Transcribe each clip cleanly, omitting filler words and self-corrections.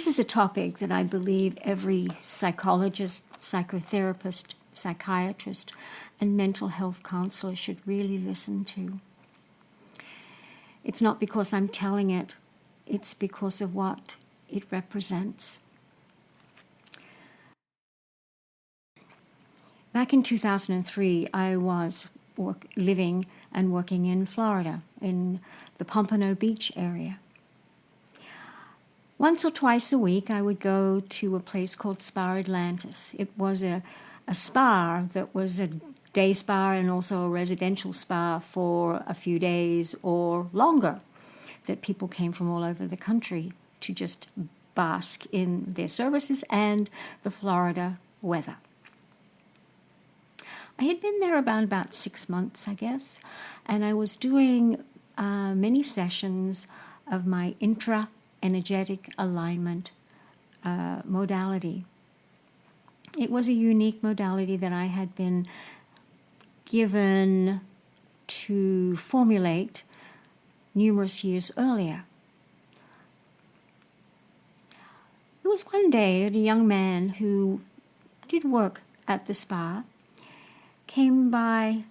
This is a topic that I believe every psychologist, psychotherapist, psychiatrist, and mental health counselor should really listen to. It's not because I'm telling it, it's because of what it represents. Back in 2003, I was living and working in Florida, in the Pompano Beach area. Once or twice a week, I would go to a place called Spa Atlantis. It was a spa that was a day spa and also a residential spa for a few days or longer, that people came from all over the country to just bask in their services and the Florida weather. I had been there about 6 months, I guess, and I was doing many sessions of my intra-energetic alignment modality. It was a unique modality that I had been given to formulate numerous years earlier. It was one day a young man who did work at the spa came by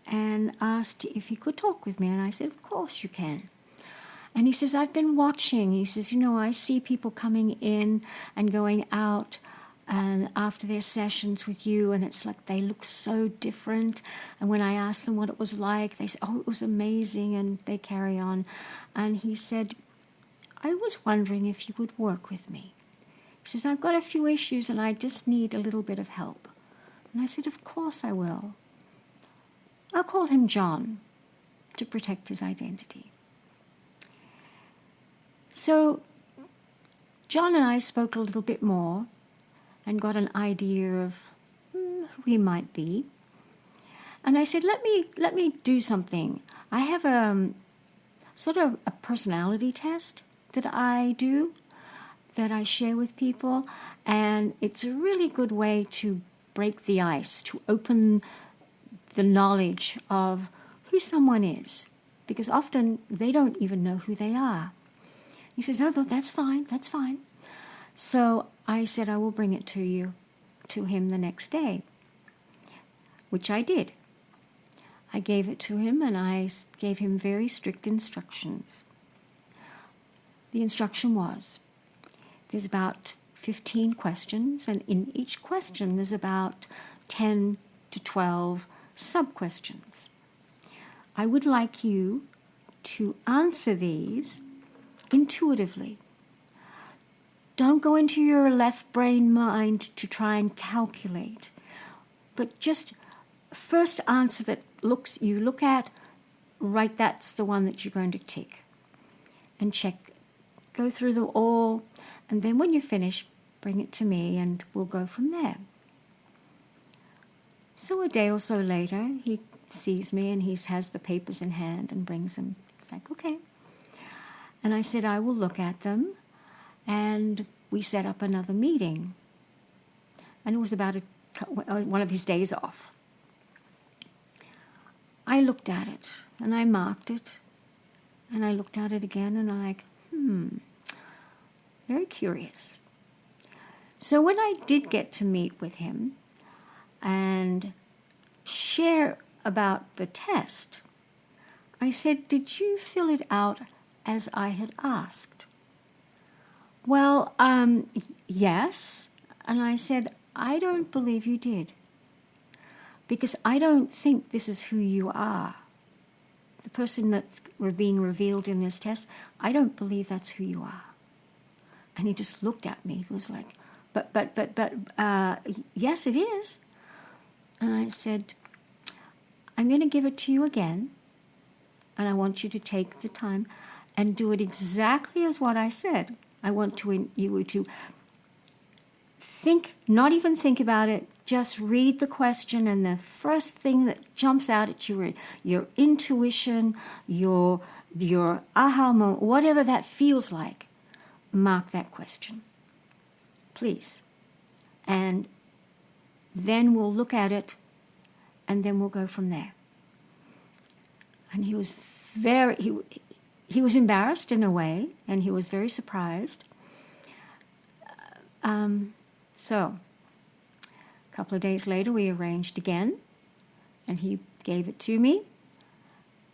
and asked if he could talk with me, and I said, of course you can. And he says, I've been watching. He says, I see people coming in and going out and after their sessions with you, and it's like they look so different. And when I asked them what it was like, they said, oh, it was amazing, and they carry on. And he said, I was wondering if you would work with me. He says, I've got a few issues and I just need a little bit of help. And I said, of course I will. I'll call him John to protect his identity. So John and I spoke a little bit more and got an idea of who he might be. And I said, let me do something. I have a sort of a personality test that I do, that I share with people, and it's a really good way to break the ice, to open the knowledge of who someone is, because often they don't even know who they are. He says, no, that's fine. So I said, I will bring it to him the next day, which I did. I gave it to him, and I gave him very strict instructions. The instruction was, there's about 15 questions, and in each question there's about 10 to 12 sub-questions. I would like you to answer these intuitively. Don't go into your left brain mind to try and calculate, but just first answer that you look at, right, that's the one that you're going to tick. And check, go through them all, and then when you finish, bring it to me and we'll go from there. So a day or so later, he sees me and he has the papers in hand and brings them. It's like, okay. And I said, I will look at them, and we set up another meeting. And it was about one of his days off. I looked at it and I marked it, and I looked at it again and I'm like, very curious. So when I did get to meet with him and share about the test, I said, did you fill it out as I had asked? Well, yes. And I said, I don't believe you did, because I don't think this is who you are. The person that's being revealed in this test, I don't believe that's who you are. And he just looked at me. He was like, but, yes, it is. And I said, I'm going to give it to you again, and I want you to take the time and do it exactly as what I said. I want you to think, not even think about it, just read the question, and the first thing that jumps out at you, your intuition, your aha moment, whatever that feels like, mark that question, please. And then we'll look at it, and then we'll go from there. And he was he was embarrassed in a way, and he was very surprised. So a couple of days later, we arranged again, and he gave it to me.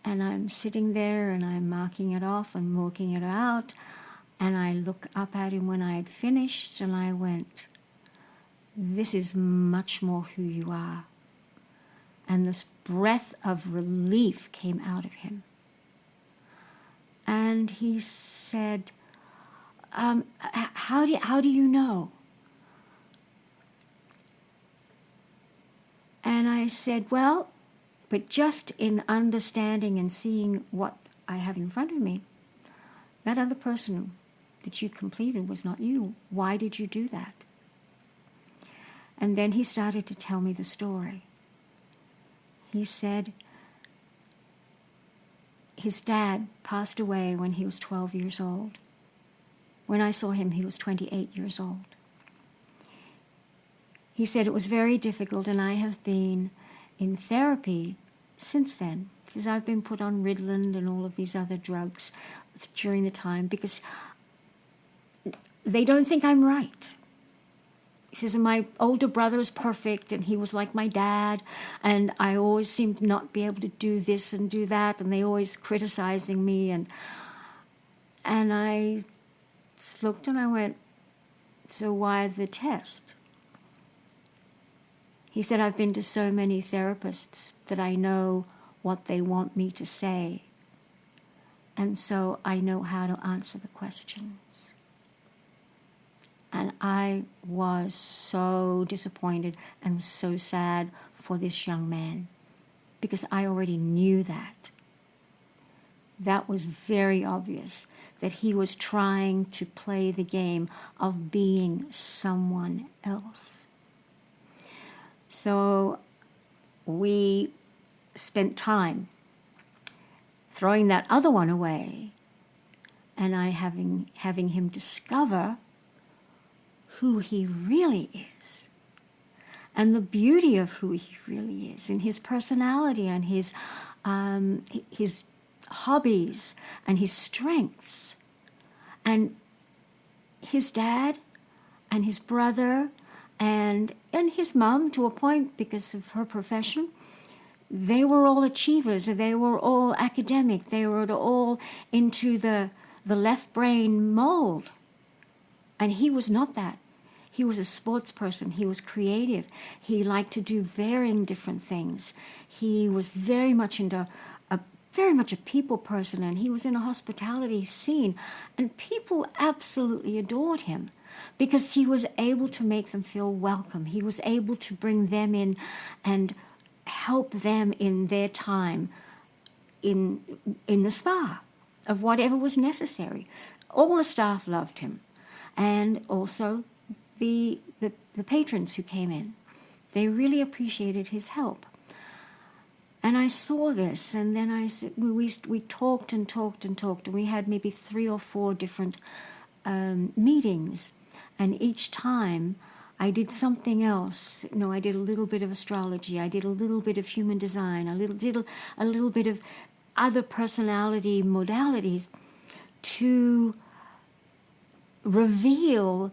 And I'm sitting there, and I'm marking it off and working it out. And I look up at him when I had finished, and I went, "This is much more who you are." And this breath of relief came out of him. And he said, how do you know? And I said, well, but just in understanding and seeing what I have in front of me, that other person that you completed was not you. Why did you do that? And then he started to tell me the story. He said his dad passed away when he was 12 years old. When I saw him, he was 28 years old. He said it was very difficult, and I have been in therapy since then, because I've been put on Ritalin and all of these other drugs during the time, because they don't think I'm right. He says, my older brother is perfect, and he was like my dad, and I always seem to not be able to do this and do that, and they always criticizing me, and I just looked and I went, so why the test? He said, I've been to so many therapists that I know what they want me to say, and so I know how to answer the questions. And I was so disappointed and so sad for this young man, because I already knew that. That was very obvious, that he was trying to play the game of being someone else. So we spent time throwing that other one away, and I having him discover who he really is, and the beauty of who he really is, and his personality, and his hobbies, and his strengths. And his dad and his brother and his mom, to a point, because of her profession, they were all achievers. They were all academic. They were all into the left brain mold. And he was not that. He was a sports person. He was creative. He liked to do varying different things. He was very much a people person, and he was in a hospitality scene, and people absolutely adored him because he was able to make them feel welcome. He was able to bring them in and help them in their time in the spa of whatever was necessary. All the staff loved him, and also the patrons who came in. They really appreciated his help. And I saw this, and then we talked and talked and talked, and we had maybe 3 or 4 different meetings, and each time I did something else. I did a little bit of astrology, I did a little bit of human design, did a little bit of other personality modalities to reveal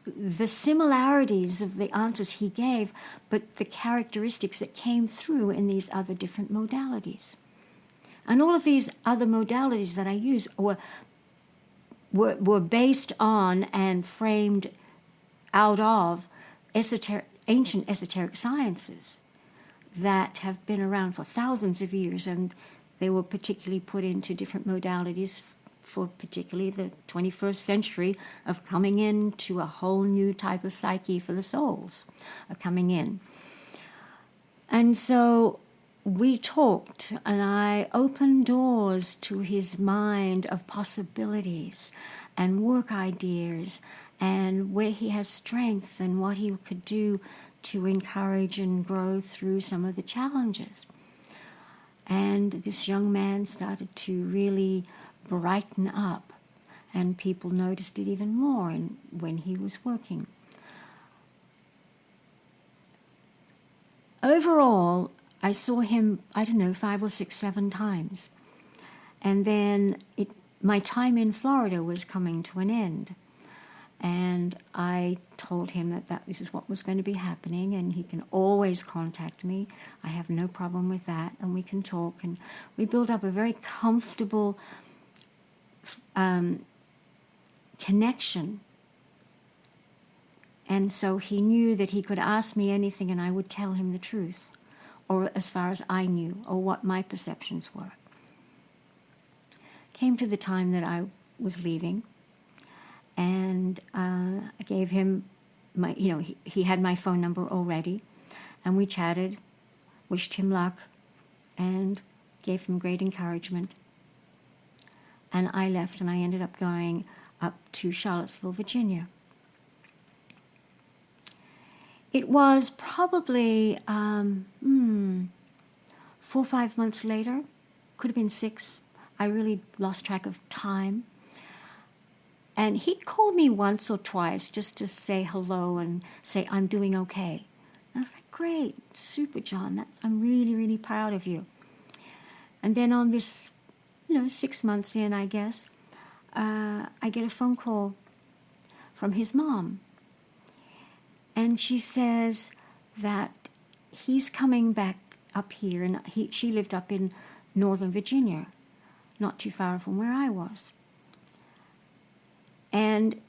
the similarities of the answers he gave, but the characteristics that came through in these other different modalities. And all of these other modalities that I use were based on and framed out of ancient esoteric sciences that have been around for thousands of years, and they were particularly put into different modalities for particularly the 21st century of coming into a whole new type of psyche for the souls are coming in. And so we talked, and I opened doors to his mind of possibilities and work ideas and where he has strength and what he could do to encourage and grow through some of the challenges. And this young man started to really brighten up, and people noticed it even more when he was working. Overall, I saw him, 5 or 6, 7 times. And then my time in Florida was coming to an end. And I told him that this is what was going to be happening, and he can always contact me. I have no problem with that, and we can talk. And we built up a very comfortable connection. And so he knew that he could ask me anything and I would tell him the truth, or as far as I knew, or what my perceptions were. Came to the time that I was leaving, and I gave him my, he had my phone number already, and we chatted, wished him luck, and gave him great encouragement. And I left, and I ended up going up to Charlottesville, Virginia. It was probably 4 or 5 months later, could have been 6. I really lost track of time. And he'd call me once or twice just to say hello and say, I'm doing okay. And I was like, great, super, John. I'm really, really proud of you. And then on this, 6 months in, I guess, I get a phone call from his mom. And she says that he's coming back up here. And she lived up in Northern Virginia, not too far from where I was. And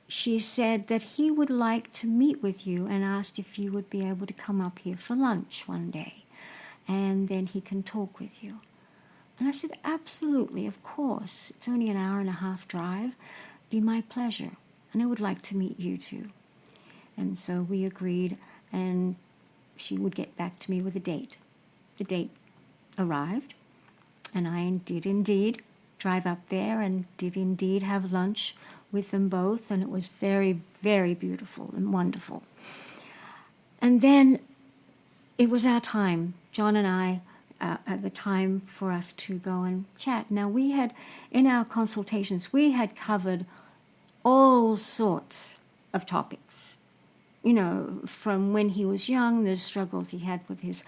she said that he would like to meet with you and asked if you would be able to come up here for lunch one day. And then he can talk with you. And I said, absolutely, of course. It's only an hour and a half drive. Be my pleasure. And I would like to meet you too. And so we agreed, and she would get back to me with a date. The date arrived, and I did indeed drive up there and did indeed have lunch with them both, and it was very, very beautiful and wonderful. And then it was our time, John and I, at the time for us to go and chat. Now we had, in our consultations, we had covered all sorts of topics. From when he was young, the struggles he had with his,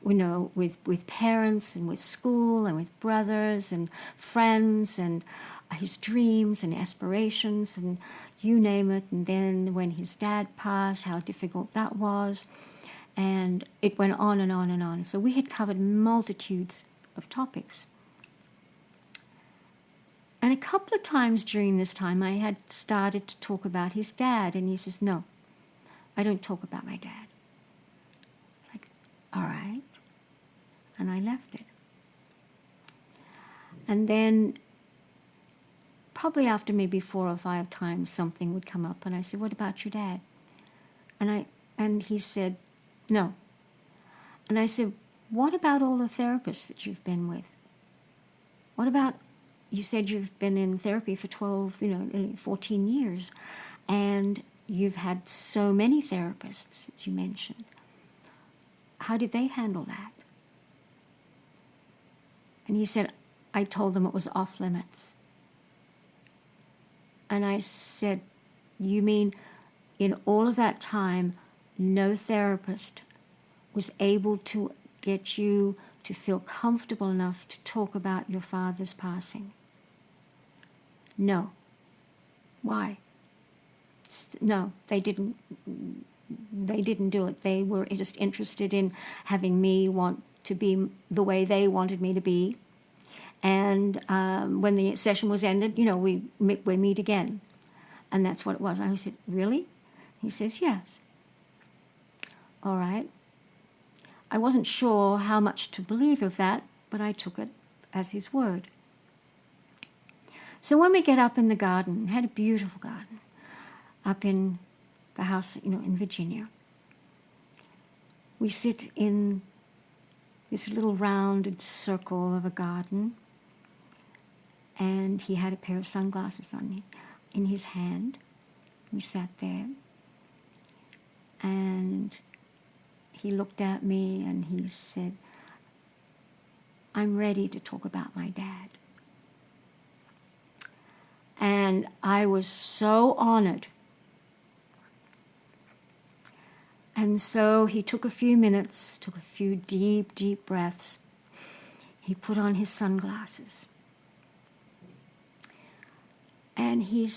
with parents and with school and with brothers and friends and his dreams and aspirations and you name it. And then when his dad passed, how difficult that was. And it went on and on and on. So we had covered multitudes of topics. And a couple of times during this time, I had started to talk about his dad. And he says, no, I don't talk about my dad. Like, all right. And I left it. And then probably after maybe 4 or 5 times, something would come up. And I said, what about your dad? And he said, no. And I said, what about all the therapists that you've been with? What about, you said you've been in therapy for 14 years, and you've had so many therapists, as you mentioned. How did they handle that? And he said, I told them it was off limits. And I said, you mean in all of that time, no therapist was able to get you to feel comfortable enough to talk about your father's passing? No. Why? No, they didn't do it. They were just interested in having me want to be the way they wanted me to be. And when the session was ended, we meet again. And that's what it was. I said, really? He says, yes. All right. I wasn't sure how much to believe of that, but I took it as his word. So when we get up in the garden, had a beautiful garden, up in the house, in Virginia, we sit in this little rounded circle of a garden, and he had a pair of sunglasses on in his hand. We sat there, and he looked at me and he said, I'm ready to talk about my dad. And I was so honored. And so he took a few minutes, took a few deep, deep breaths. He put on his sunglasses. And he